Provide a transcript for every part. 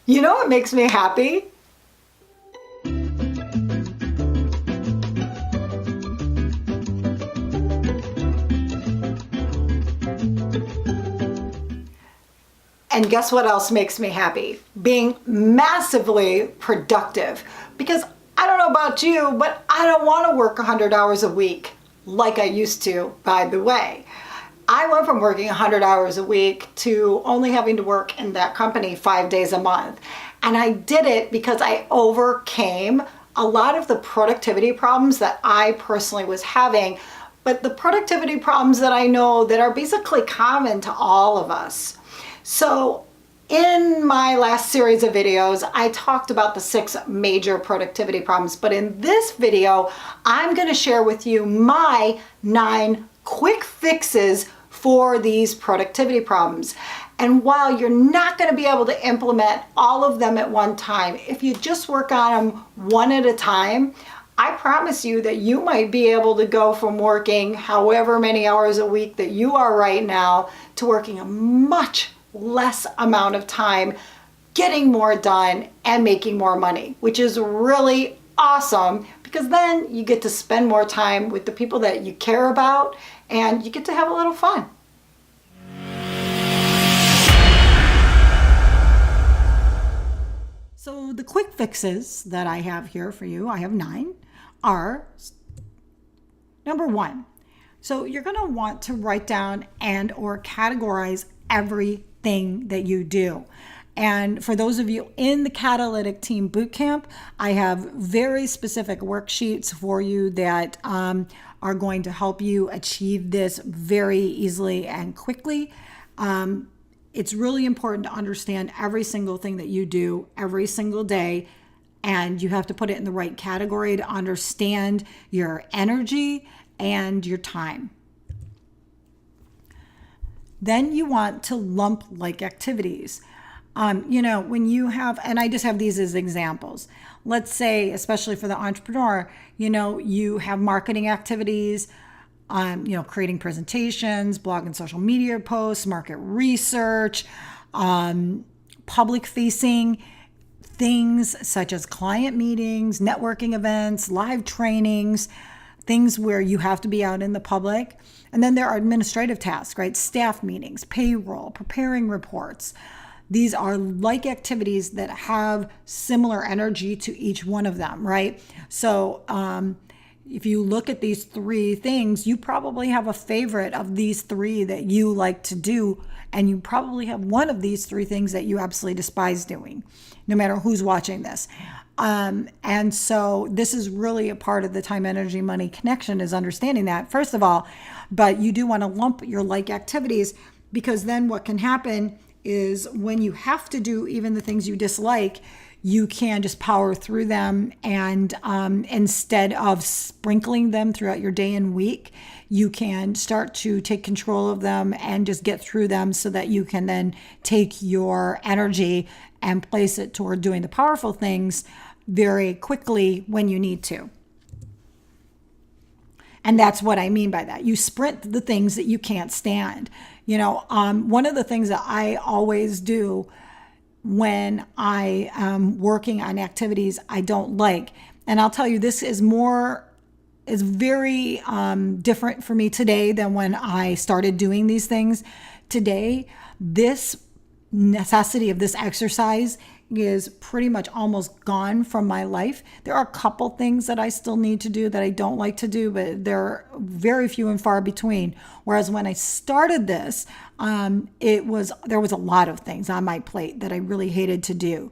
You know what makes me happy? And guess what else makes me happy? Being massively productive. Because I don't know about you, but I don't want to work 100 hours a week like I used to, by the way. I went from working 100 hours a week to only having to work in that company 5 days a month. And I did it because I overcame a lot of the productivity problems that I personally was having, but the productivity problems that I know that are basically common to all of us. So in my last series of videos, I talked about the 6 major productivity problems, but in this video, I'm going to share with you my 9 quick fixes for these productivity problems. And while you're not going to be able to implement all of them at one time, if you just work on them one at a time, I promise you that you might be able to go from working however many hours a week that you are right now to working a much less amount of time, getting more done and making more money, which is really awesome because then you get to spend more time with the people that you care about and you get to have a little fun. So the quick fixes that I have here for you, I have 9, are number 1. So you're going to want to write down and or categorize everything that you do. And for those of you in the Catalytic Team Bootcamp, I have very specific worksheets for you that are going to help you achieve this very easily and quickly. It's really important to understand every single thing that you do every single day, and you have to put it in the right category to understand your energy and your time. Then you want to lump like activities. When you have, and I just have these as examples. Let's say, especially for the entrepreneur, you have marketing activities, creating presentations, blog and social media posts, market research, public facing things such as client meetings, networking events, live trainings, things where you have to be out in the public. And then there are administrative tasks, right? Staff meetings, payroll, preparing reports. These are like activities that have similar energy to each one of them, right? So if you look at these 3 things, you probably have a favorite of these 3 that you like to do. And you probably have one of these 3 things that you absolutely despise doing, no matter who's watching this. And so this is really a part of the time, energy, money connection, is understanding that, first of all. But you do want to lump your like activities, because then what can happen is when you have to do even the things you dislike, you can just power through them. And instead of sprinkling them throughout your day and week, you can start to take control of them and just get through them so that you can then take your energy and place it toward doing the powerful things very quickly when you need to. And that's what I mean by that. You sprint the things that you can't stand. One of the things that I always do when I am working on activities I don't like, and I'll tell you, this is very different for me today than when I started doing these things. Today, this necessity of this exercise is pretty much almost gone from my life. There are a couple things that I still need to do that I don't like to do, but they're very few and far between. Whereas when I started this, there was a lot of things on my plate that I really hated to do.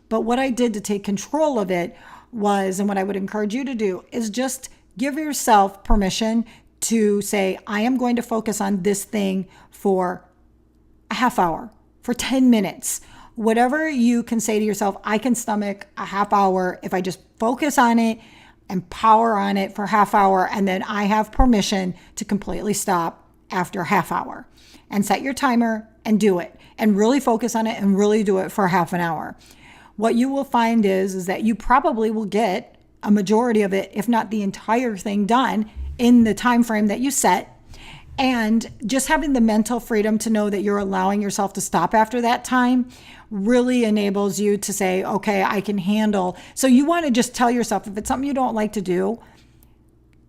But what I did to take control of it was, and what I would encourage you to do, is just give yourself permission to say, I am going to focus on this thing for a half hour, for 10 minutes. Whatever you can say to yourself, I can stomach a half hour if I just focus on it and power on it for a half hour, and then I have permission to completely stop after a half hour. And set your timer and do it, and really focus on it and really do it for half an hour. What you will find is that you probably will get a majority of it, if not the entire thing, done in the time frame that you set. And just having the mental freedom to know that you're allowing yourself to stop after that time really enables you to say, okay, I can handle. So you want to just tell yourself, if it's something you don't like to do,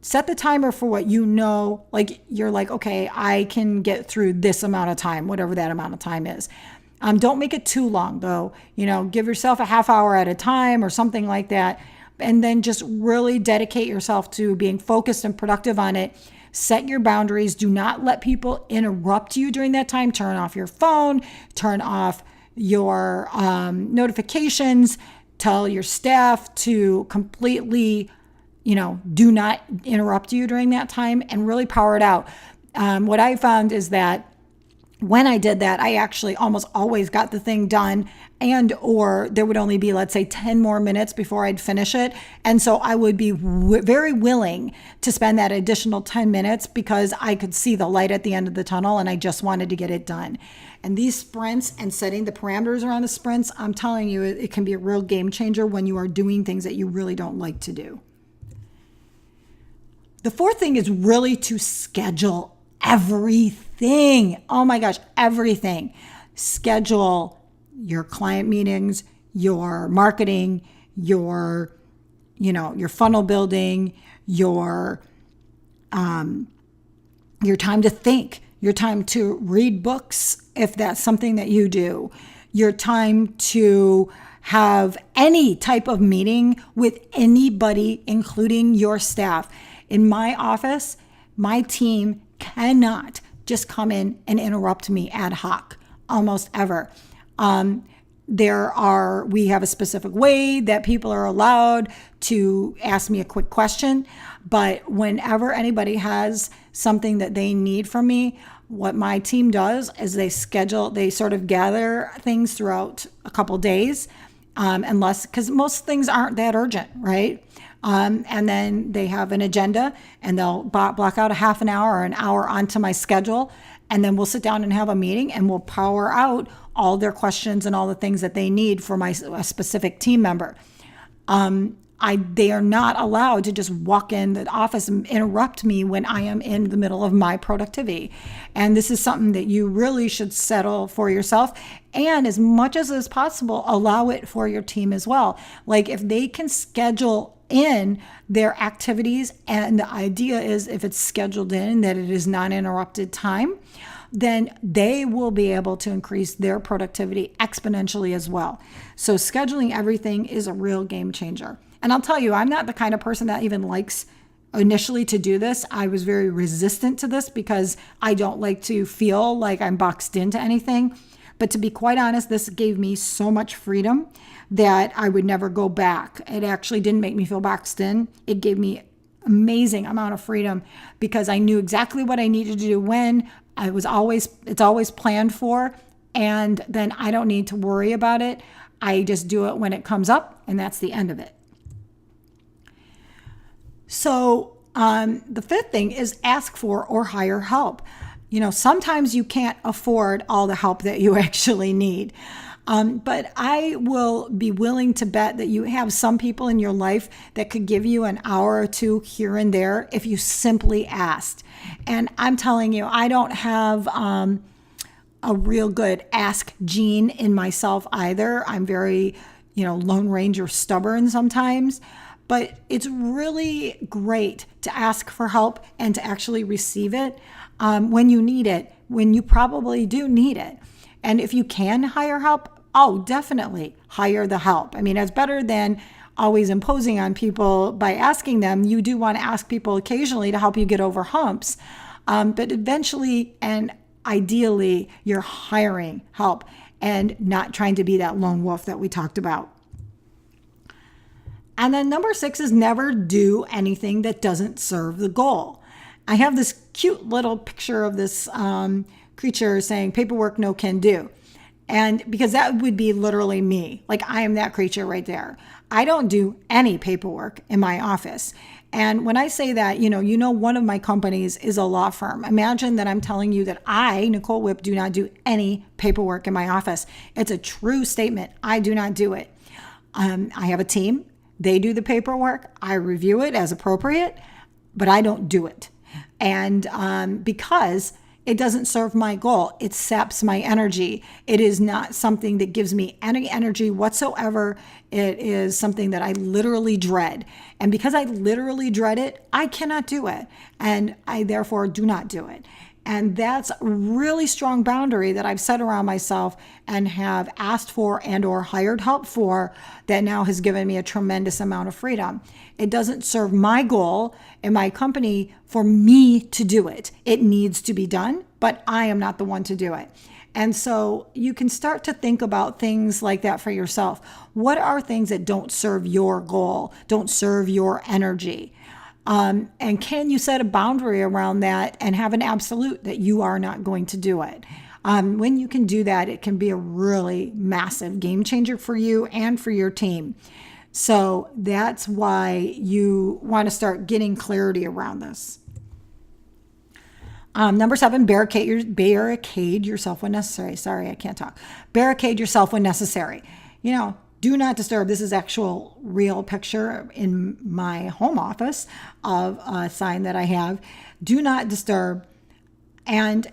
set the timer for what you know, like you're like, okay, I can get through this amount of time, whatever that amount of time is. Don't make it too long though. Give yourself a half hour at a time or something like that. And then just really dedicate yourself to being focused and productive on it. Set your boundaries. Do not let people interrupt you during that time. Turn off your phone, turn off your notifications, tell your staff to completely, do not interrupt you during that time, and really power it out. What I found is that when I did that, I actually almost always got the thing done, or there would only be, let's say, 10 more minutes before I'd finish it. And so I would be very willing to spend that additional 10 minutes because I could see the light at the end of the tunnel and I just wanted to get it done. And these sprints and setting the parameters around the sprints, I'm telling you, it can be a real game changer when you are doing things that you really don't like to do. The fourth thing is really to schedule everything. Oh my gosh, everything. Schedule your client meetings, your marketing, your funnel building, your time to think, your time to read books, if that's something that you do, your time to have any type of meeting with anybody, including your staff. In my office, my team cannot just come in and interrupt me ad hoc, almost ever. We have a specific way that people are allowed to ask me a quick question, but whenever anybody has something that they need from me, what my team does is they sort of gather things throughout a couple days, because most things aren't that urgent, right? And then they have an agenda and they'll block out a half an hour or an hour onto my schedule. And then we'll sit down and have a meeting and we'll power out all their questions and all the things that they need for a specific team member. They are not allowed to just walk in the office and interrupt me when I am in the middle of my productivity. And this is something that you really should settle for yourself. And as much as is possible, allow it for your team as well. Like if they can schedule in their activities, and the idea is if it's scheduled in that it is non-interrupted time, then they will be able to increase their productivity exponentially as well. So scheduling everything is a real game changer. And I'll tell you, I'm not the kind of person that even likes initially to do this. I was very resistant to this because I don't like to feel like I'm boxed into anything. But to be quite honest, this gave me so much freedom that I would never go back. It actually didn't make me feel boxed in. It gave me amazing amount of freedom because I knew exactly what I needed to do when. It's always planned for, and then I don't need to worry about it. I just do it when it comes up, and that's the end of it. So the fifth thing is ask for or hire help. Sometimes you can't afford all the help that you actually need. But I will be willing to bet that you have some people in your life that could give you an hour or two here and there if you simply asked. And I'm telling you, I don't have a real good ask gene in myself either. I'm very, Lone Ranger stubborn sometimes. But it's really great to ask for help and to actually receive it when you need it, when you probably do need it. And if you can hire help, definitely hire the help. I mean, it's better than always imposing on people by asking them. You do want to ask people occasionally to help you get over humps. But eventually and ideally, you're hiring help and not trying to be that lone wolf that we talked about. And then number 6 is never do anything that doesn't serve the goal. I have this cute little picture of this creature saying paperwork no can do. And because that would be literally me. Like I am that creature right there. I don't do any paperwork in my office. And when I say that, one of my companies is a law firm. Imagine that I'm telling you that I, Nicole Whipp, do not do any paperwork in my office. It's a true statement. I do not do it. I have a team. They do the paperwork. I review it as appropriate, but I don't do it. And because it doesn't serve my goal, it saps my energy. It is not something that gives me any energy whatsoever. It is something that I literally dread. And because I literally dread it, I cannot do it. And I therefore do not do it. And that's a really strong boundary that I've set around myself and have asked for and or hired help for, that now has given me a tremendous amount of freedom. It doesn't serve my goal in my company for me to do it. It needs to be done, but I am not the one to do it. And so you can start to think about things like that for yourself. What are things that don't serve your goal, don't serve your energy? And can you set a boundary around that and have an absolute that you are not going to do it? When you can do that, it can be a really massive game changer for you and for your team. So that's why you want to start getting clarity around this. Number 7, barricade yourself when necessary. Sorry, I can't talk. Barricade yourself when necessary. Do not disturb. This is actual real picture in my home office of a sign that I have. Do not disturb, and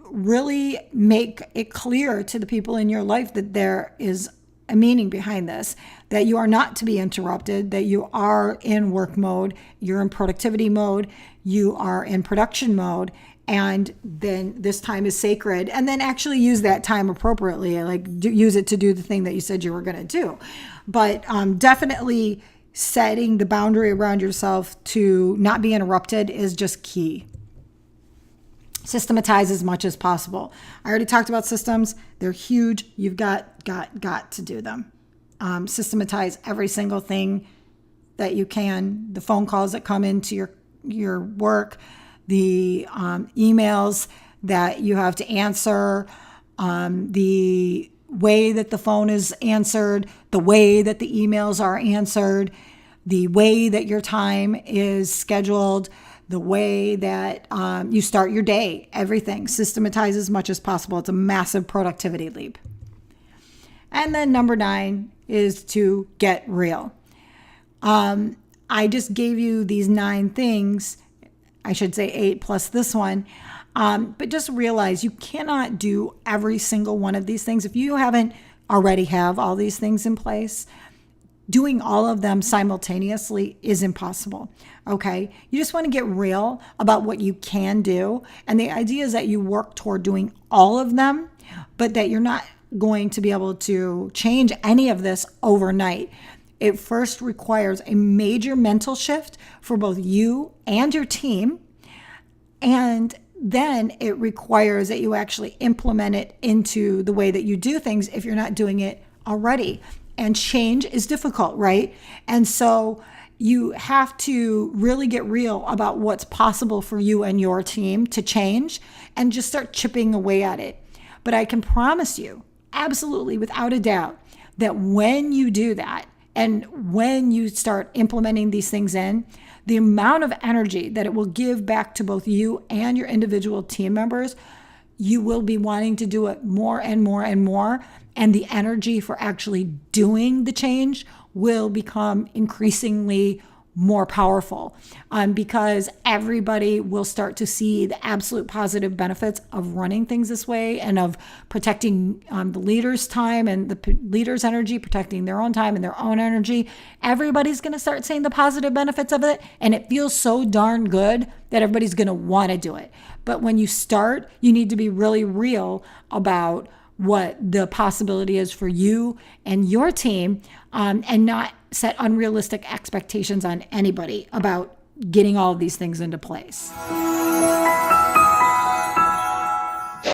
really make it clear to the people in your life that there is a meaning behind this, that you are not to be interrupted, that you are in work mode, you're in productivity mode, you are in production mode, and then this time is sacred. And then actually use that time appropriately, use it to do the thing that you said you were going to do. But definitely setting the boundary around yourself to not be interrupted is just key. Systematize as much as possible. I already talked about systems. They're huge. You've got to do them. Systematize every single thing that you can. The phone calls that come into your work, the emails that you have to answer, the way that the phone is answered, the way that the emails are answered, the way that your time is scheduled, the way that you start your day, everything. Systematize as much as possible. It's a massive productivity leap. And then number 9 is to get real. I just gave you these 9 things. I should say 8 plus this one. But just realize you cannot do every single one of these things. If you haven't already have all these things in place, doing all of them simultaneously is impossible. Okay. You just want to get real about what you can do. And the idea is that you work toward doing all of them, but that you're not going to be able to change any of this overnight. It first requires a major mental shift for both you and your team. And then it requires that you actually implement it into the way that you do things if you're not doing it already. And change is difficult, right? And so you have to really get real about what's possible for you and your team to change and just start chipping away at it. But I can promise you, absolutely, without a doubt, that when you do that, and when you start implementing these things in, the amount of energy that it will give back to both you and your individual team members, you will be wanting to do it more and more and more. And the energy for actually doing the change will become increasingly more powerful because everybody will start to see the absolute positive benefits of running things this way and of protecting the leader's time and the leader's energy, protecting their own time and their own energy. Everybody's going to start seeing the positive benefits of it. And it feels so darn good that everybody's going to want to do it. But when you start, you need to be really real about what the possibility is for you and your team, and not set unrealistic expectations on anybody about getting all of these things into place.